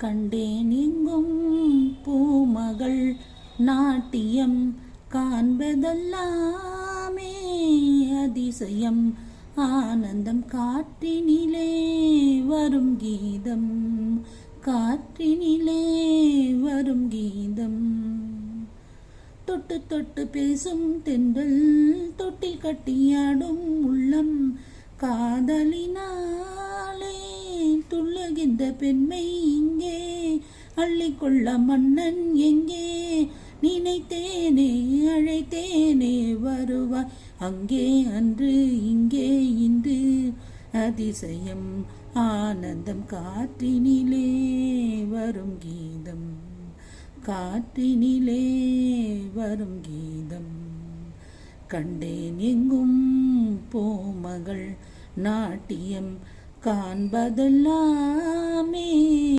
கண்டேன் எங்கும் பூமகள் நாட்டியம் காண்பதெல்லாமே அதிசயம் ஆனந்தம். காற்றினிலே வரும் கீதம், காற்றினிலே வரும் கீதம். தொட்டு தொட்டு பேசும் தென்றல், தொட்டில் கட்டியாடும் உள்ளம், காதலினாலே துள்ளுகின்ற பெண்மை இங்கே, அள்ளிக்கொள்ள மன்னன் எங்கே? நினைத்தேனே அழைத்தேனே வருவாய் அங்கே அன்று இங்கே இன்று. அதிசயம் ஆனந்தம் காற்றினிலே வரும் கீதம், காற்றினிலே வரும் கீதம். கண்டேன் எங்கும் பூமகள் நாட்டியம் காண்பதெல்லாமே